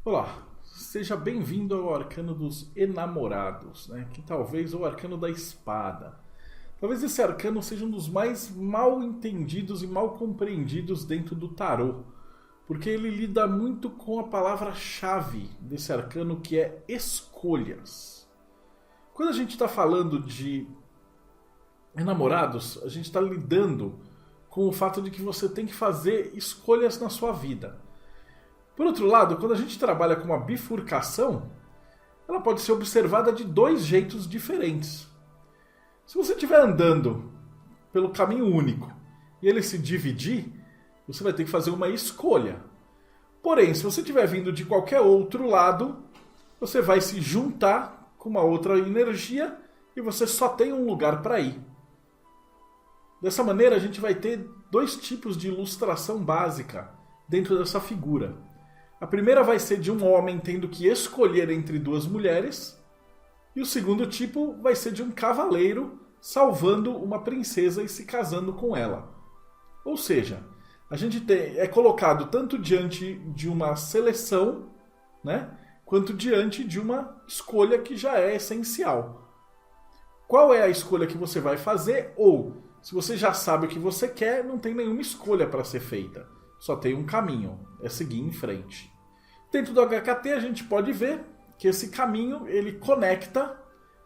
Olá, seja bem-vindo ao Arcano dos Enamorados, né? Que talvez é o Arcano da Espada. Talvez esse arcano seja um dos mais mal entendidos e mal compreendidos dentro do tarô, porque ele lida muito com a palavra-chave desse arcano, que é escolhas. Quando a gente está falando de enamorados, a gente está lidando com o fato de que você tem que fazer escolhas na sua vida. Por outro lado, quando a gente trabalha com uma bifurcação, ela pode ser observada de dois jeitos diferentes. Se você estiver andando pelo caminho único e ele se dividir, você vai ter que fazer uma escolha. Porém, se você estiver vindo de qualquer outro lado, você vai se juntar com uma outra energia e você só tem um lugar para ir. Dessa maneira, a gente vai ter dois tipos de ilustração básica dentro dessa figura. A primeira vai ser de um homem tendo que escolher entre duas mulheres, e o segundo tipo vai ser de um cavaleiro salvando uma princesa e se casando com ela. Ou seja, a gente é colocado tanto diante de uma seleção, né, quanto diante de uma escolha que já é essencial. Qual é a escolha que você vai fazer? Ou, se você já sabe o que você quer, não tem nenhuma escolha para ser feita. Só tem um caminho, é seguir em frente. Dentro do HKT a gente pode ver que esse caminho ele conecta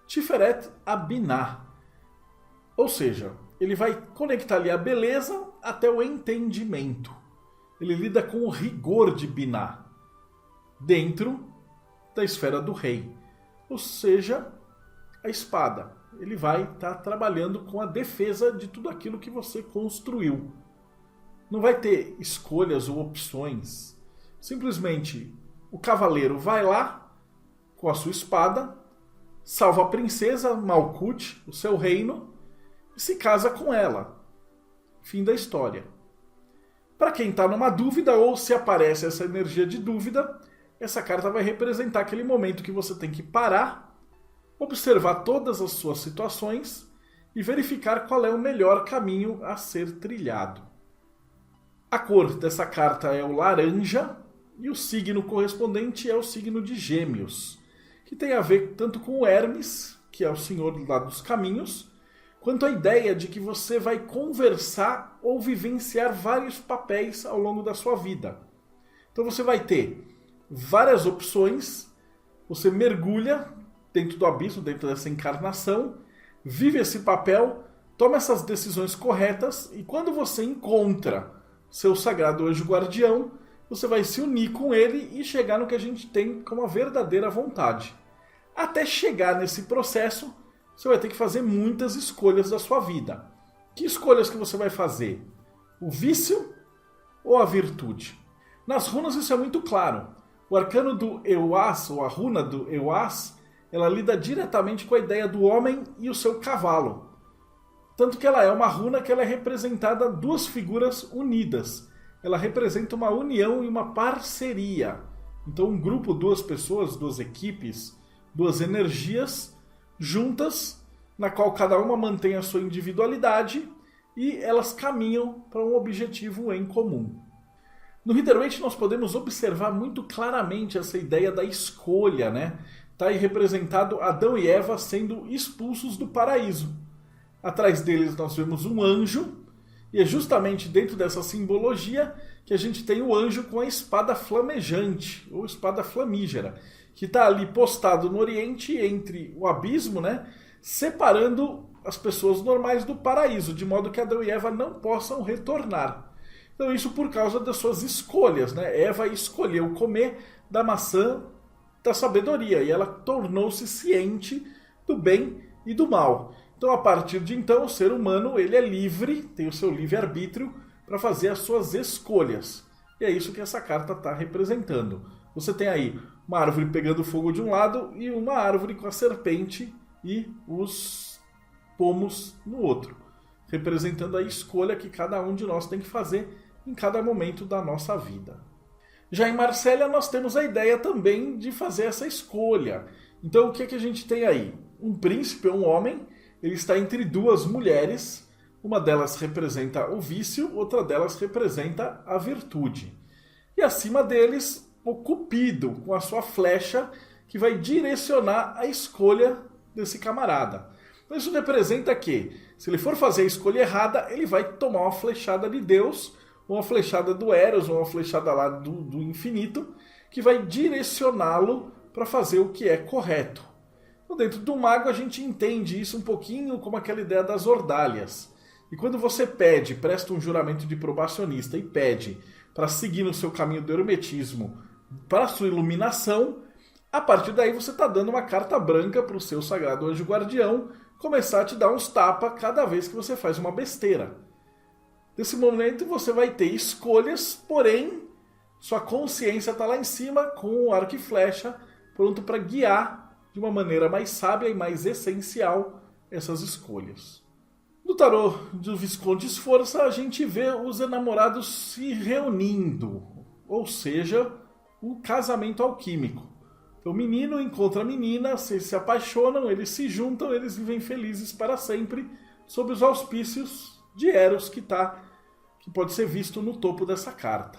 Tiferet a Binah. Ou seja, ele vai conectar ali a beleza até o entendimento. Ele lida com o rigor de Binah dentro da esfera do rei. Ou seja, a espada. Ele vai estar trabalhando com a defesa de tudo aquilo que você construiu. Não vai ter escolhas ou opções. Simplesmente o cavaleiro vai lá com a sua espada, salva a princesa Malkuth, o seu reino, e se casa com ela. Fim da história. Para quem está numa dúvida ou se aparece essa energia de dúvida, essa carta vai representar aquele momento que você tem que parar, observar todas as suas situações e verificar qual é o melhor caminho a ser trilhado. A cor dessa carta é o laranja e o signo correspondente é o signo de Gêmeos, que tem a ver tanto com o Hermes, que é o senhor lá dos caminhos, quanto a ideia de que você vai conversar ou vivenciar vários papéis ao longo da sua vida. Então você vai ter várias opções, você mergulha dentro do abismo, dentro dessa encarnação, vive esse papel, toma essas decisões corretas e quando você encontra seu sagrado anjo guardião, você vai se unir com ele e chegar no que a gente tem como a verdadeira vontade. Até chegar nesse processo, você vai ter que fazer muitas escolhas da sua vida. Que escolhas que você vai fazer? O vício ou a virtude? Nas runas isso é muito claro. O arcano do Euas, ou a runa do Euas, ela lida diretamente com a ideia do homem e o seu cavalo. Tanto que ela é uma runa que ela é representada duas figuras unidas. Ela representa uma união e uma parceria. Então um grupo, duas pessoas, duas equipes, duas energias juntas, na qual cada uma mantém a sua individualidade e elas caminham para um objetivo em comum. No Rider-Waite nós podemos observar muito claramente essa ideia da escolha, né? Está aí representado Adão e Eva sendo expulsos do paraíso. Atrás deles nós vemos um anjo, e é justamente dentro dessa simbologia que a gente tem o anjo com a espada flamejante, ou espada flamígera, que está ali postado no Oriente entre o abismo, né, separando as pessoas normais do paraíso, de modo que Adão e Eva não possam retornar. Então isso por causa das suas escolhas, né? Eva escolheu comer da maçã da sabedoria, e ela tornou-se ciente do bem e do mal. Então, a partir de então, o ser humano ele é livre, tem o seu livre-arbítrio para fazer as suas escolhas. E é isso que essa carta está representando. Você tem aí uma árvore pegando fogo de um lado e uma árvore com a serpente e os pomos no outro, representando a escolha que cada um de nós tem que fazer em cada momento da nossa vida. Já em Marsella, nós temos a ideia também de fazer essa escolha. Então, o que a gente tem aí? Um príncipe, um homem. Ele está entre duas mulheres, uma delas representa o vício, outra delas representa a virtude. E acima deles, o Cupido com a sua flecha que vai direcionar a escolha desse camarada. Então isso representa que, se ele for fazer a escolha errada, ele vai tomar uma flechada de Deus, ou uma flechada do Eros, ou uma flechada lá do infinito, que vai direcioná-lo para fazer o que é correto. Então, dentro do mago, a gente entende isso um pouquinho como aquela ideia das ordalhas. E quando você presta um juramento de probacionista e pede para seguir no seu caminho do hermetismo para a sua iluminação, a partir daí você está dando uma carta branca para o seu sagrado anjo guardião começar a te dar uns tapas cada vez que você faz uma besteira. Nesse momento você vai ter escolhas, porém sua consciência está lá em cima com o arco e flecha pronto para guiar de uma maneira mais sábia e mais essencial essas escolhas. No tarô do Visconde Sforza, a gente vê os enamorados se reunindo, ou seja, o casamento alquímico. Então, o menino encontra a menina, se apaixonam, eles se juntam, eles vivem felizes para sempre, sob os auspícios de Eros, que pode ser visto no topo dessa carta.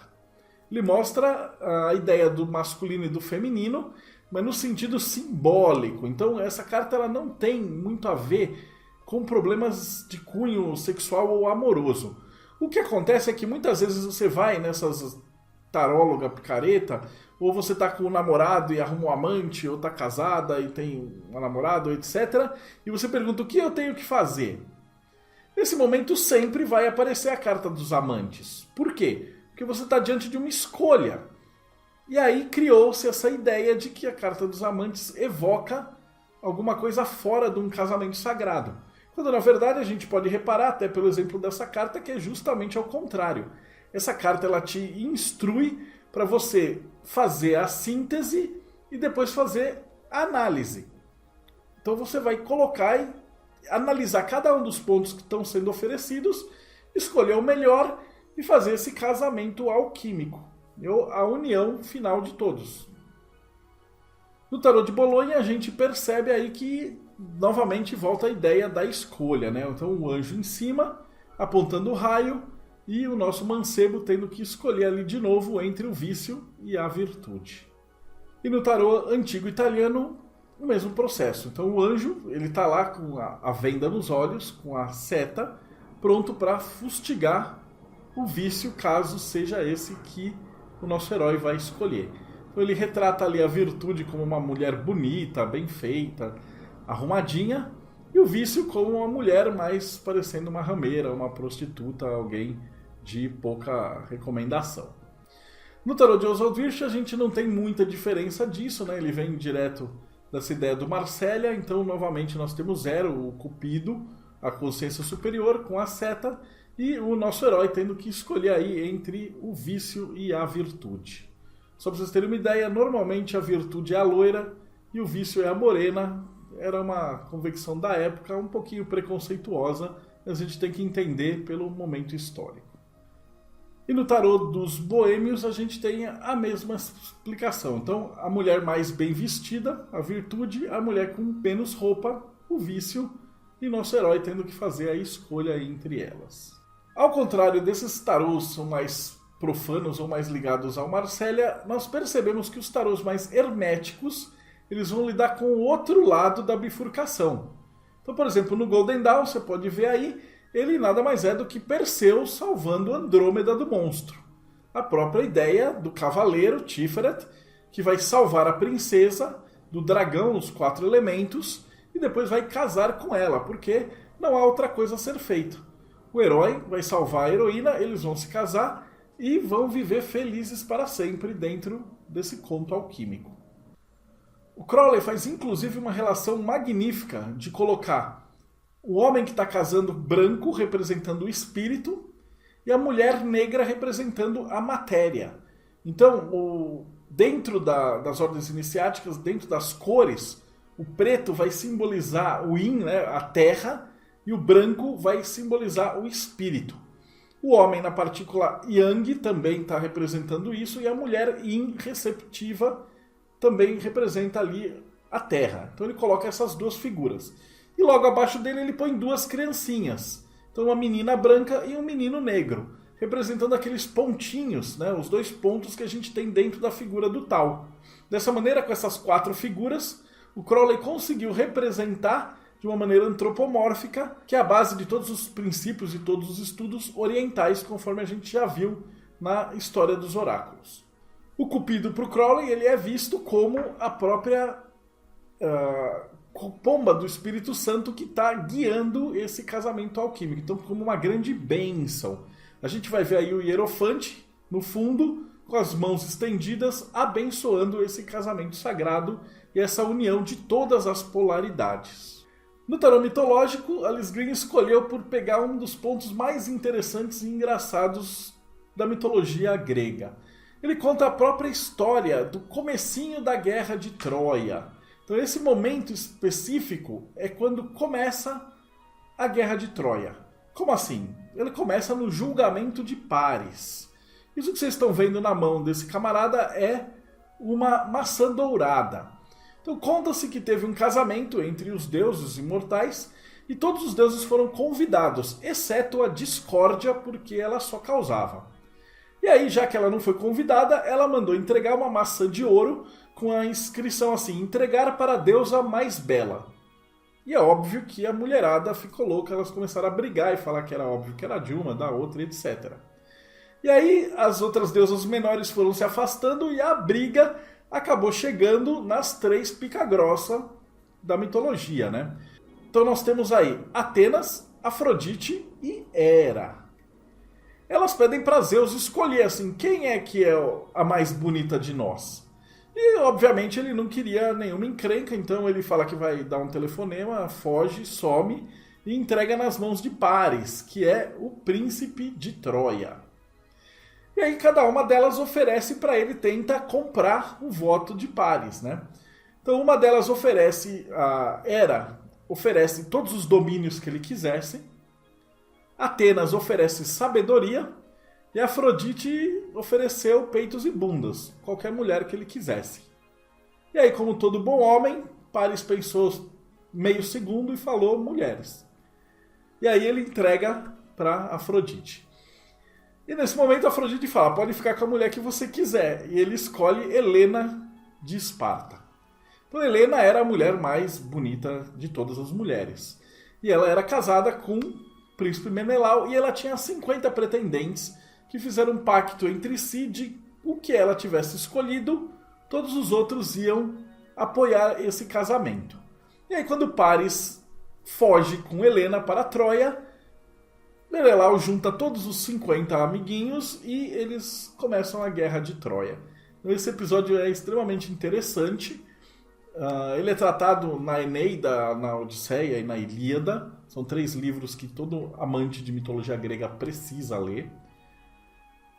Ele mostra a ideia do masculino e do feminino, mas no sentido simbólico. Então, essa carta ela não tem muito a ver com problemas de cunho sexual ou amoroso. O que acontece é que muitas vezes você vai nessas taróloga picareta, ou você tá com um namorado e arruma um amante, ou tá casada e tem um namorado, etc. E você pergunta o que eu tenho que fazer. Nesse momento sempre vai aparecer a carta dos amantes. Por quê? Porque você está diante de uma escolha. E aí criou-se essa ideia de que a carta dos amantes evoca alguma coisa fora de um casamento sagrado. Quando na verdade a gente pode reparar, até pelo exemplo dessa carta, que é justamente ao contrário. Essa carta ela te instrui para você fazer a síntese e depois fazer a análise. Então você vai colocar e analisar cada um dos pontos que estão sendo oferecidos, escolher o melhor e fazer esse casamento alquímico, a união final de todos. No tarô de Bolonha a gente percebe aí que novamente volta a ideia da escolha, né? Então o anjo em cima apontando o raio e o nosso mancebo tendo que escolher ali de novo entre o vício e a virtude. E no tarô antigo italiano o mesmo processo. Então o anjo ele está lá com a venda nos olhos, com a seta, pronto para fustigar o vício, caso seja esse que o nosso herói vai escolher. Então ele retrata ali a virtude como uma mulher bonita, bem feita, arrumadinha, e o vício como uma mulher mais parecendo uma rameira, uma prostituta, alguém de pouca recomendação. No tarô de Oswald Wirth a gente não tem muita diferença disso, né? Ele vem direto dessa ideia do Marsella, então novamente nós temos Zero, o Cupido, a consciência superior com a seta, e o nosso herói tendo que escolher aí entre o vício e a virtude. Só para vocês terem uma ideia, normalmente a virtude é a loira e o vício é a morena. Era uma convicção da época, um pouquinho preconceituosa, mas a gente tem que entender pelo momento histórico. E no tarô dos boêmios a gente tem a mesma explicação. Então, a mulher mais bem vestida, a virtude, a mulher com menos roupa, o vício, e nosso herói tendo que fazer a escolha entre elas. Ao contrário desses tarôs são mais profanos ou mais ligados ao Marsella, nós percebemos que os tarôs mais herméticos eles vão lidar com o outro lado da bifurcação. Então, por exemplo, no Golden Dawn, você pode ver aí, ele nada mais é do que Perseu salvando Andrômeda do monstro. A própria ideia do cavaleiro Tiferet, que vai salvar a princesa do dragão, os 4 elementos, e depois vai casar com ela, porque não há outra coisa a ser feito. O herói vai salvar a heroína, eles vão se casar e vão viver felizes para sempre dentro desse conto alquímico. O Crowley faz inclusive uma relação magnífica de colocar o homem que está casando branco representando o espírito e a mulher negra representando a matéria. Então, dentro das ordens iniciáticas, dentro das cores, o preto vai simbolizar o yin, né, a terra, e o branco vai simbolizar o espírito. O homem na partícula yang também está representando isso, e a mulher yin receptiva também representa ali a terra. Então ele coloca essas duas figuras. E logo abaixo dele ele põe 2 criancinhas. Então uma menina branca e um menino negro, representando aqueles pontinhos, né, os 2 pontos que a gente tem dentro da figura do Tao. Dessa maneira, com essas 4 figuras, o Crowley conseguiu representar de uma maneira antropomórfica, que é a base de todos os princípios e todos os estudos orientais, conforme a gente já viu na história dos oráculos. O Cupido, para o Crowley, ele é visto como a própria pomba do Espírito Santo que está guiando esse casamento alquímico. Então, como uma grande bênção. A gente vai ver aí o Hierofante, no fundo, com as mãos estendidas, abençoando esse casamento sagrado e essa união de todas as polaridades. No tarô mitológico, Alice Green escolheu por pegar um dos pontos mais interessantes e engraçados da mitologia grega. Ele conta a própria história do comecinho da Guerra de Troia. Então esse momento específico é quando começa a Guerra de Troia. Como assim? Ele começa no julgamento de Paris. Isso que vocês estão vendo na mão desse camarada é uma maçã dourada. Então conta-se que teve um casamento entre os deuses imortais e todos os deuses foram convidados, exceto a discórdia, porque ela só causava. E aí, já que ela não foi convidada, ela mandou entregar uma maçã de ouro com a inscrição assim: entregar para a deusa mais bela. E é óbvio que a mulherada ficou louca, elas começaram a brigar e falar que era óbvio que era de uma, da outra, etc. E aí as outras deusas menores foram se afastando e a briga acabou chegando nas 3 pica-grossa da mitologia, né? Então nós temos aí Atenas, Afrodite e Hera. Elas pedem para Zeus escolher assim, quem é que é a mais bonita de nós? E obviamente ele não queria nenhuma encrenca, então ele fala que vai dar um telefonema, foge, some e entrega nas mãos de Paris, que é o príncipe de Troia. E aí cada uma delas oferece para ele, tenta comprar o voto de Paris, né? Então uma delas oferece, a Hera oferece todos os domínios que ele quisesse, Atenas oferece sabedoria e Afrodite ofereceu peitos e bundas, qualquer mulher que ele quisesse. E aí, como todo bom homem, Paris pensou meio segundo e falou mulheres. E aí ele entrega para Afrodite. E nesse momento Afrodite fala, pode ficar com a mulher que você quiser. E ele escolhe Helena de Esparta. Então Helena era a mulher mais bonita de todas as mulheres. E ela era casada com o príncipe Menelau e ela tinha 50 pretendentes que fizeram um pacto entre si de o que ela tivesse escolhido, todos os outros iam apoiar esse casamento. E aí quando Paris foge com Helena para Troia, Menelau junta todos os 50 amiguinhos e eles começam a Guerra de Troia. Então, esse episódio é extremamente interessante. Ele é tratado na Eneida, na Odisseia e na Ilíada. São 3 livros que todo amante de mitologia grega precisa ler.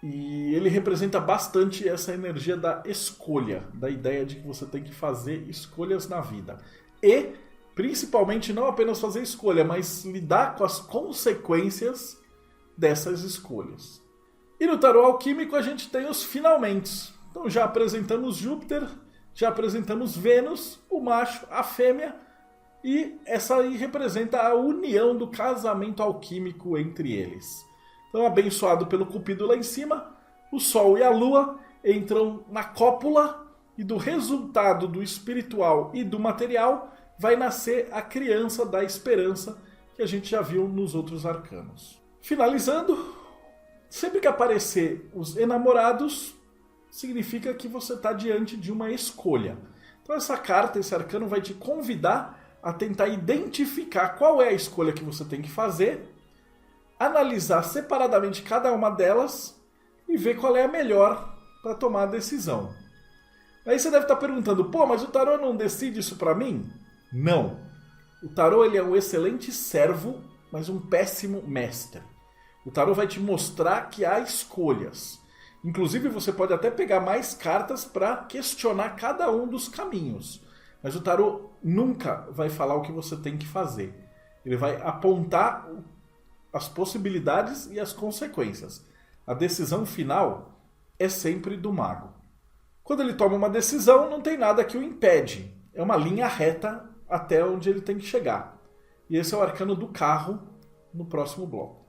E ele representa bastante essa energia da escolha, da ideia de que você tem que fazer escolhas na vida. E, principalmente, não apenas fazer escolha, mas lidar com as consequências dessas escolhas. E no tarô alquímico a gente tem os finalmente. Então já apresentamos Júpiter, já apresentamos Vênus, o macho, a fêmea, e essa aí representa a união do casamento alquímico entre eles. Então, abençoado pelo Cupido lá em cima, o Sol e a Lua entram na cópula e do resultado do espiritual e do material vai nascer a criança da esperança que a gente já viu nos outros arcanos. Finalizando, sempre que aparecer os enamorados, significa que você está diante de uma escolha. Então essa carta, esse arcano vai te convidar a tentar identificar qual é a escolha que você tem que fazer, analisar separadamente cada uma delas e ver qual é a melhor para tomar a decisão. Aí você deve estar perguntando, pô, mas o tarô não decide isso para mim? Não. O tarô ele é um excelente servo, mas um péssimo mestre. O tarô vai te mostrar que há escolhas. Inclusive você pode até pegar mais cartas para questionar cada um dos caminhos. Mas o tarô nunca vai falar o que você tem que fazer. Ele vai apontar as possibilidades e as consequências. A decisão final é sempre do mago. Quando ele toma uma decisão, não tem nada que o impede. É uma linha reta até onde ele tem que chegar. E esse é o arcano do carro no próximo bloco.